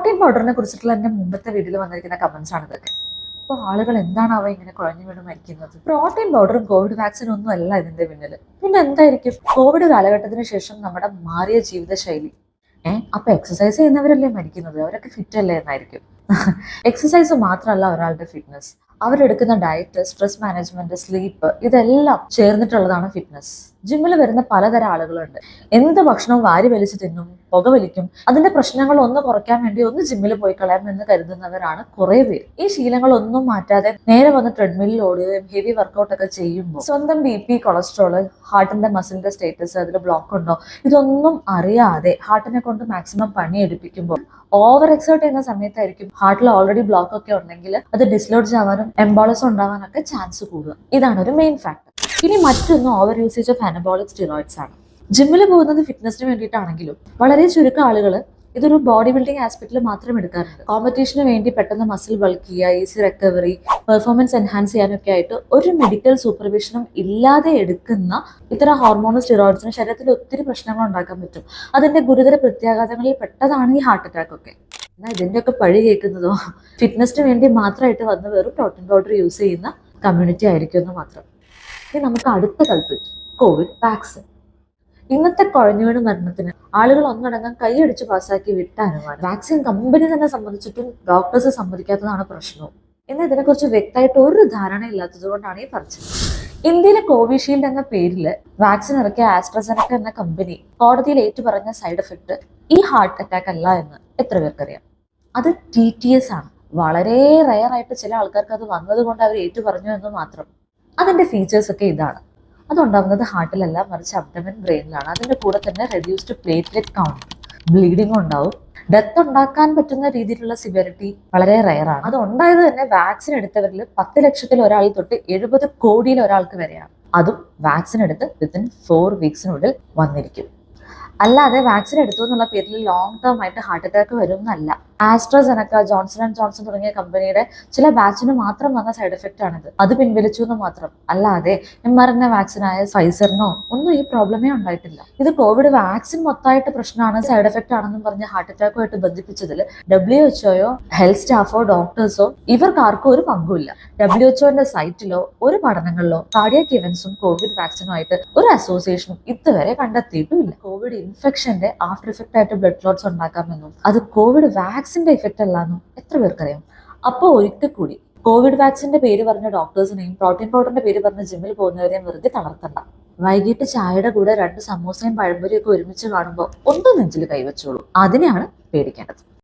Protein പൗഡറിനെ കുറിച്ചിട്ടുള്ള എൻ്റെ മുമ്പത്തെ വീഡിയോയിൽ വന്നിരിക്കുന്ന കമന്റ്സ് ആണ് ഇതൊക്കെ. അപ്പോൾ ആളുകൾ എന്താണാവ ഇങ്ങനെ കുഴഞ്ഞു വീണ് മരിക്കുന്നത്? പ്രോട്ടീൻ പൗഡറും കോവിഡ് വാക്സിനും ഒന്നും അല്ല ഇതിന്റെ പിന്നിൽ. പിന്നെ എന്തായിരിക്കും? കോവിഡ് കാലഘട്ടത്തിന് ശേഷം നമ്മുടെ മാറിയ ജീവിതശൈലി. അപ്പൊ എക്സസൈസ് ചെയ്യുന്നവരല്ലേ മരിക്കുന്നത്? അവരൊക്കെ ഫിറ്റ് അല്ലേ എന്നായിരിക്കും. എക്സസൈസ് മാത്രമല്ല ഒരാളുടെ ഫിറ്റ്നസ്. അവരെടുക്കുന്ന ഡയറ്റ്, സ്ട്രെസ് മാനേജ്മെന്റ്, സ്ലീപ്പ്, ഇതെല്ലാം ചേർന്നിട്ടുള്ളതാണ് ഫിറ്റ്നസ്. ജിമ്മിൽ വരുന്ന പലതരം ആളുകളുണ്ട്. എന്ത് ഭക്ഷണവും വാരി വലിച്ച് തിന്നും, പുകവലിക്കും. അതിന്റെ പ്രശ്നങ്ങൾ ഒന്ന് കുറയ്ക്കാൻ വേണ്ടി ഒന്ന് ജിമ്മിൽ പോയി കളയാം എന്ന് കരുതുന്നവരാണ് കുറെ പേര്. ഈ ശീലങ്ങളൊന്നും മാറ്റാതെ നേരെ വന്ന് ട്രെഡ്മില്ലിൽ ഓടുകയും ഹെവി വർക്കൗട്ട് ഒക്കെ ചെയ്യുമ്പോൾ സ്വന്തം BP, കൊളസ്ട്രോള്, ഹാർട്ടിന്റെ മസിലിന്റെ സ്റ്റേറ്റസ്, അതിൽ ബ്ലോക്ക് ഉണ്ടോ, ഇതൊന്നും അറിയാതെ ഹാർട്ടിനെ കൊണ്ട് മാക്സിമം പണി എടുപ്പിക്കുമ്പോൾ ഓവർ എക്സേർട്ട് ചെയ്യുന്ന സമയത്തായിരിക്കും ഹാർട്ടിൽ ഓൾറെഡി ബ്ലോക്ക് ഒക്കെ ഉണ്ടെങ്കിൽ അത് ഡിസ്ലോഡ്ജ് ആവാനും എംബോളിസം ഉണ്ടാവാനൊക്കെ ചാൻസ് കൂടുക. ഇതാണ് ഒരു മെയിൻ ഫാക്ടർ. ഇനി മറ്റൊന്ന് over usage of anabolic steroids ആണ്. ജിമ്മിൽ പോകുന്നത് ഫിറ്റ്നസിന് വേണ്ടിയിട്ടാണെങ്കിലും വളരെ ചുരുക്കം ആളുകൾ ഇതൊരു ബോഡി ബിൽഡിംഗ് ആസ്പെക്റ്റിൽ മാത്രം എടുക്കാറുണ്ട്. കോമ്പറ്റീഷന് വേണ്ടി പെട്ടെന്ന് മസിൽ ബൾക്ക് ചെയ്യുക, ഈസി റിക്കവറി, പെർഫോമൻസ് എൻഹാൻസ് ചെയ്യാനൊക്കെ ആയിട്ട് ഒരു മെഡിക്കൽ സൂപ്പർവിഷനും ഇല്ലാതെ എടുക്കുന്ന ഇത്തരം ഹോർമോണൽ സ്റ്റിറോയിഡ്സിന് ശരീരത്തിൽ ഒത്തിരി പ്രശ്നങ്ങൾ ഉണ്ടാക്കാൻ പറ്റും. അതിന്റെ ഗുരുതര പ്രത്യാഘാതങ്ങളിൽ പെട്ടതാണ് ഈ ഹാർട്ട് അറ്റാക്ക് ഒക്കെ. എന്നാൽ ഇതിൻ്റെയൊക്കെ പഴി കേൾക്കുന്നതോ ഫിറ്റ്നസിന് വേണ്ടി മാത്രമായിട്ട് വന്ന് വെറും പ്രോട്ടീൻ പൗഡർ യൂസ് ചെയ്യുന്ന കമ്മ്യൂണിറ്റി ആയിരിക്കും എന്ന് മാത്രം. ഇനി നമുക്ക് അടുത്ത കൾപ്രിറ്റ്, കോവിഡ് വാക്സിൻ. ഇന്നത്തെ കുഴഞ്ഞുവീണ് മരണത്തിന് ആളുകൾ ഒന്നടങ്കം കൈയടിച്ച് പാസ്സാക്കി വിട്ട അനുമാനം. വാക്സിൻ കമ്പനി തന്നെ സമ്മതിച്ചിട്ടും ഡോക്ടേഴ്സ് സമ്മതിക്കാത്തതാണ് പ്രശ്നവും. എന്നാൽ ഇതിനെക്കുറിച്ച് വ്യക്തമായിട്ട് ഒരു ധാരണ ഇല്ലാത്തത് കൊണ്ടാണ് ഈ പറഞ്ഞത്. ഇന്ത്യയിലെ കോവിഷീൽഡ് എന്ന പേരിൽ വാക്സിൻ ഇറക്കിയ ആസ്ട്രസെനക്ക എന്ന കമ്പനി കോടതിയിൽ ഏറ്റുപറഞ്ഞ സൈഡ് എഫക്ട് ഈ ഹാർട്ട് അറ്റാക്ക് അല്ല എന്ന് എത്ര പേർക്കറിയാം? അത് TTS ആണ്. വളരെ റെയർ ആയിട്ട് ചില ആൾക്കാർക്ക് അത് വന്നത് കൊണ്ട് അവർ ഏറ്റുപറഞ്ഞു എന്ന് മാത്രം. അതിന്റെ ഫീച്ചേഴ്സ് ഒക്കെ ഇതാണ്. അതുണ്ടാവുന്നത് ഹാർട്ടിലല്ല, മറിച്ച് അബ്ഡമൻ, ബ്രെയിനിലാണ്. അതിന്റെ കൂടെ തന്നെ റെഡ്യൂസ്ഡ് പ്ലേറ്റ്ലെറ്റ് കൗണ്ട്, ബ്ലീഡിംഗ് ഉണ്ടാവും. ഡെത്ത് ഉണ്ടാക്കാൻ പറ്റുന്ന രീതിയിലുള്ള സിവിയറിറ്റി വളരെ റെയർ ആണ്. അത് ഉണ്ടായത് തന്നെ വാക്സിൻ എടുത്തവരിൽ 10 ലക്ഷത്തിൽ ഒരാൾ തൊട്ട് 70 കോടിയിൽ ഒരാൾക്ക് വരെയാണ്. അതും വാക്സിൻ എടുത്ത് വിത്തിൻ 4 വീക്സിനുള്ളിൽ വന്നിരിക്കും. അല്ലാതെ വാക്സിൻ എടുത്തു എന്നുള്ള പേരിൽ ലോങ് ടേം ആയിട്ട് ഹാർട്ട് അറ്റാക്ക് വരും എന്നല്ല. ആസ്ട്രസെനക്ക, ജോൺസൺ ജോൺസൺ തുടങ്ങിയ ചില ബാച്ചിന് മാത്രം വന്ന സൈഡ് എഫക്റ്റ് ആണിത്. അത് പിൻവലിച്ചു എന്ന് മാത്രം. അല്ലാതെ mRNA വാക്സിനായ ഫൈസറിനോ ഒന്നും ഈ പ്രോബ്ലമേ ഉണ്ടായിട്ടില്ല. ഇത് കോവിഡ് വാക്സിൻ മൊത്തമായിട്ട് പ്രശ്നമാണ്, സൈഡ് എഫക്റ്റ് ആണെന്നും പറഞ്ഞ് ഹാർട്ട് അറ്റാക്കുമായിട്ട് ബന്ധിപ്പിച്ചതിൽ WHO, ഹെൽത്ത് സ്റ്റാഫോ, ഡോക്ടേഴ്സോ ഇവർക്ക് ആർക്കും ഒരു പങ്കുമില്ല. WHO സൈറ്റിലോ ഒരു പഠനങ്ങളിലോ കാർഡിയാക് ഇവന്റ്സും കോവിഡ് വാക്സിനുമായിട്ട് ഒരു അസോസിയേഷനും ഇതുവരെ കണ്ടെത്തിയിട്ടുമില്ല. കോവിഡ് ഇൻഫെക്ഷന്റെ ആഫ്റ്റർ ഇഫക്റ്റ് ആയിട്ട് ബ്ലഡ് ക്ലോട്ട്സ് ഉണ്ടാക്കാമെന്നും അത് കോവിഡ് വാക്സിന്റെ ഇഫക്റ്റ് അല്ലാന്നും എത്ര പേർക്കറിയാം? അപ്പോൾ ഒരിക്കൽ കൂടി കോവിഡ് വാക്സിന്റെ പേര് പറഞ്ഞ ഡോക്ടേഴ്സിനെയും പ്രോട്ടീൻ പൗഡറിന്റെ പേര് പറഞ്ഞ ജിമ്മിൽ പോകുന്നവരെയും വെറുതെ തളർത്തണ്ട. വൈകിട്ട് ചായയുടെ കൂടെ 2 സമോസയും പഴംപൊരിയും ഒക്കെ ഒരുമിച്ച് കാണുമ്പോൾ ഒന്നും നെഞ്ചിൽ കൈവച്ചോളൂ. അതിനെയാണ് പേടിക്കേണ്ടത്.